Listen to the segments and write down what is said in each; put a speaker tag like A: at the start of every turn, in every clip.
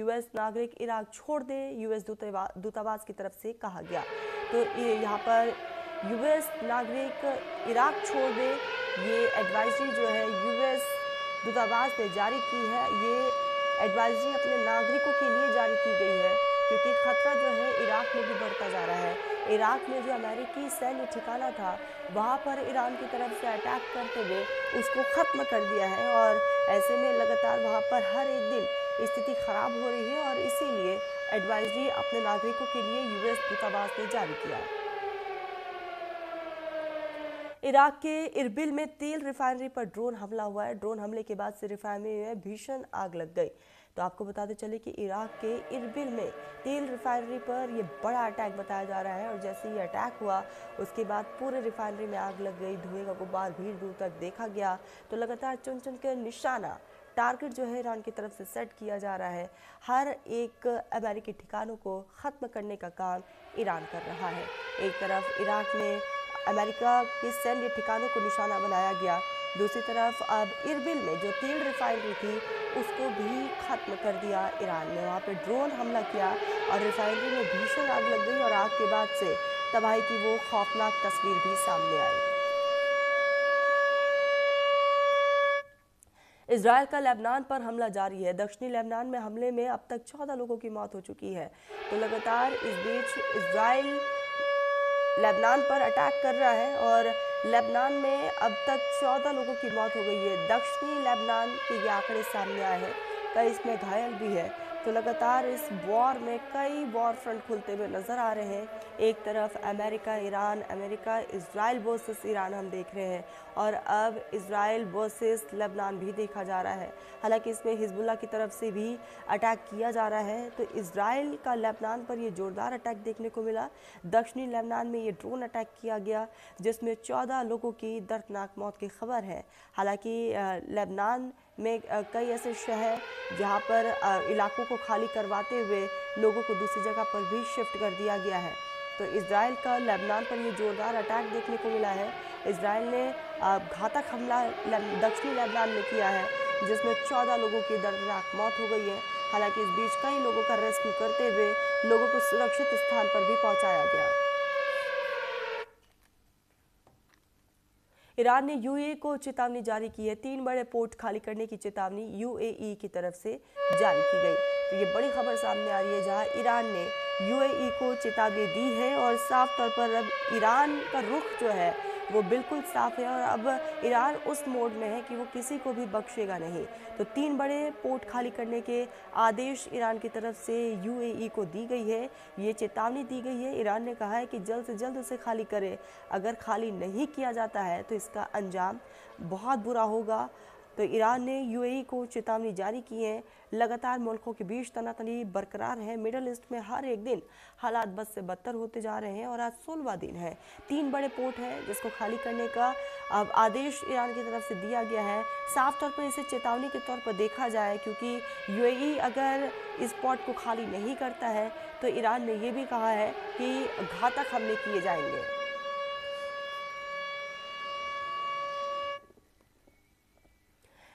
A: US नागरिक Iraq छोड़ दे, US दूतावास की तरफ से कहा गया। तो यहाँ पर यूएस नागरिक इराक छोड़ दे, ये एडवाइजरी जो है यूएस दूतावास ने जारी की है। ये एडवाइजरी अपने नागरिकों के लिए जारी की गई है क्योंकि खतरा जो है इराक में भी बढ़ता जा रहा है। इराक में जो अमेरिकी सैन्य ठिकाना था वहाँ पर ईरान की तरफ से अटैक करते हुए उसको ख़त्म कर दिया है और ऐसे में लगातार वहाँ पर हर एक दिन स्थिति ख़राब हो रही है और इसीलिए एडवाइजरी अपने नागरिकों के लिए यूएस दूतावास ने जारी किया। इराक के इरबिल में तेल रिफाइनरी पर ड्रोन हमला हुआ है। ड्रोन हमले के बाद से रिफाइनरी में भीषण आग लग गई। तो आपको बताते चले कि इराक के इरबिल में तेल रिफाइनरी पर यह बड़ा अटैक बताया जा रहा है और जैसे ही अटैक हुआ उसके बाद पूरे रिफाइनरी में आग लग गई। धुएं का गुब्बार भीड़ दूर तक देखा गया। तो लगातार चुन चुन कर निशाना टारगेट जो है ईरान की तरफ से सेट किया जा रहा है। हर एक अमेरिकी ठिकानों को ख़त्म करने का काम ईरान कर रहा है। एक तरफ इराक में अमेरिका के सैन्य ठिकानों को निशाना बनाया गया, दूसरी तरफ अब इरबिल में जो तेल रिफाइनरी थी उसको भी खत्म कर दिया ईरान ने। वहाँ पे ड्रोन हमला किया और रिफाइनरी में भीषण आग लग गई और आग के बाद से तबाही की वो खौफनाक तस्वीर भी सामने आई। इजरायल का लेबनान पर हमला जारी है। दक्षिणी लेबनान में हमले में अब तक 14 लोगों की मौत हो चुकी है। तो लगातार इस बीच इजरायल लेबनान पर अटैक कर रहा है और लेबनान में अब तक 14 लोगों की मौत हो गई है। दक्षिणी लेबनान के ये आंकड़े सामने आए हैं, कई इसमें घायल भी है। तो लगातार इस वॉर में कई वॉर फ्रंट खुलते हुए नजर आ रहे हैं। एक तरफ America Iran, America Israel versus Iran हम देख रहे हैं और अब इजराइल वर्सेस लेबनान भी देखा जा रहा है। हालांकि इसमें हिजबुल्लाह की तरफ से भी अटैक किया जा रहा है। तो इजराइल का लेबनान पर ये जोरदार अटैक देखने को मिला। दक्षिणी लेबनान में ये ड्रोन अटैक किया गया जिसमें 14 लोगों की दर्दनाक मौत की खबर है। हालांकि लेबनान में कई ऐसे शहर जहां पर इलाकों को खाली करवाते हुए लोगों को दूसरी जगह पर भी शिफ्ट कर दिया गया है। तो इजराइल का लेबनान पर ये जोरदार अटैक देखने को मिला है। इजराइल ने घातक हमला दक्षिणी लेबनान में किया है जिसमें 14 लोगों की दर्दनाक मौत हो गई है। हालांकि इस बीच कई लोगों का रेस्क्यू करते हुए लोगों को सुरक्षित स्थान पर भी पहुंचाया गया। ईरान ने यूएई को चेतावनी जारी की है। 3 बड़े पोर्ट खाली करने की चेतावनी यूएई की तरफ से जारी की गई। तो ये बड़ी खबर सामने आ रही है जहां ईरान ने यूएई को चेतावनी दी है और साफ तौर पर अब ईरान का रुख जो है वो बिल्कुल साफ है और अब ईरान उस मोड में है कि वो किसी को भी बख्शेगा नहीं। तो 3 बड़े पोर्ट खाली करने के आदेश ईरान की तरफ से यूएई को दी गई है। ये चेतावनी दी गई है। ईरान ने कहा है कि जल्द से जल्द उसे खाली करे। अगर खाली नहीं किया जाता है तो इसका अंजाम बहुत बुरा होगा। तो ईरान ने यूएई को चेतावनी जारी की है। लगातार मुल्कों के बीच तनातनी बरकरार है। मिडल ईस्ट में हर एक दिन हालात बद से बदतर होते जा रहे हैं और आज 16वां दिन है। 3 बड़े पोर्ट हैं जिसको खाली करने का अब आदेश ईरान की तरफ से दिया गया है। साफ तौर पर इसे चेतावनी के तौर पर देखा जाए क्योंकि यूएई अगर इस पोर्ट को खाली नहीं करता है तो ईरान ने यह भी कहा है कि घातक हमले किए जाएंगे।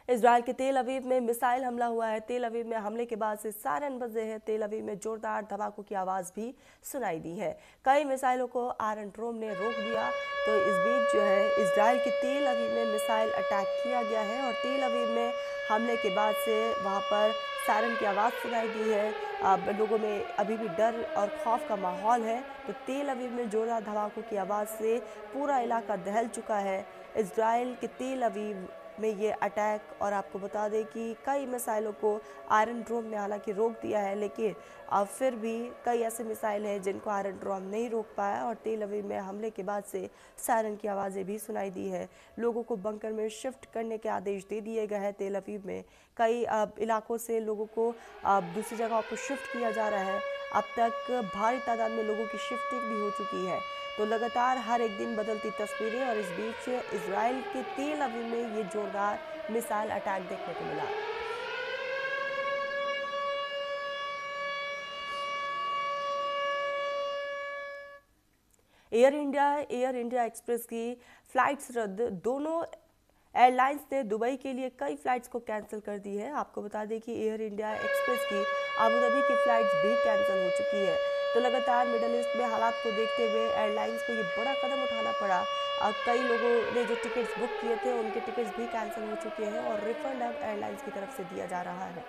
A: इजरायल के तेल अवीव में मिसाइल हमला हुआ है। तेल अवीव में हमले के बाद से सायरन बजे हैं। तेल अवीव में जोरदार धमाकों की आवाज़ भी सुनाई दी है। कई मिसाइलों को आयरन डोम ने रोक दिया। तो इस बीच जो है इजरायल के तेल अवीव में मिसाइल अटैक किया गया है और तेल अवीव में हमले के बाद से वहाँ पर सायरन की आवाज़ सुनाई दी है। अब लोगों में अभी भी डर और खौफ का माहौल है। तो तेल अवीव में जोरदार धमाकों की आवाज़ से पूरा इलाका दहल चुका है। इजरायल के तेल अवीव में ये अटैक और आपको बता दें कि कई मिसाइलों को आयरन डोम ने हालांकि रोक दिया है, लेकिन अब फिर भी कई ऐसे मिसाइल हैं जिनको आयरन डोम नहीं रोक पाया और तेल अवीव में हमले के बाद से सायरन की आवाज़ें भी सुनाई दी है। लोगों को बंकर में शिफ्ट करने के आदेश दे दिए गए हैं। तेल अवीव में कई इलाकों से लोगों को दूसरी जगहों पर शिफ्ट किया जा रहा है। अब तक भारी तादाद में लोगों की शिफ्टिंग भी हो चुकी है। तो लगातार हर एक दिन बदलती तस्वीरें और इस बीच इजराइल के तेल अवीव में ये जोरदार मिसाइल अटैक देखने को मिला। एयर इंडिया एक्सप्रेस की फ्लाइट्स रद्द। दोनों एयरलाइंस ने दुबई के लिए कई फ्लाइट्स को कैंसिल कर दी है। आपको बता दें कि एयर इंडिया एक्सप्रेस की अबू धाबी की फ्लाइट्स भी कैंसिल हो चुकी है। तो लगातार मिडल ईस्ट में हालात को देखते हुए एयरलाइंस को ये बड़ा कदम उठाना पड़ा। अब कई लोगों ने जो टिकट्स बुक किए थे उनके टिकट्स भी कैंसिल हो चुके हैं और रिफंड अब एयरलाइंस की तरफ से दिया जा रहा है।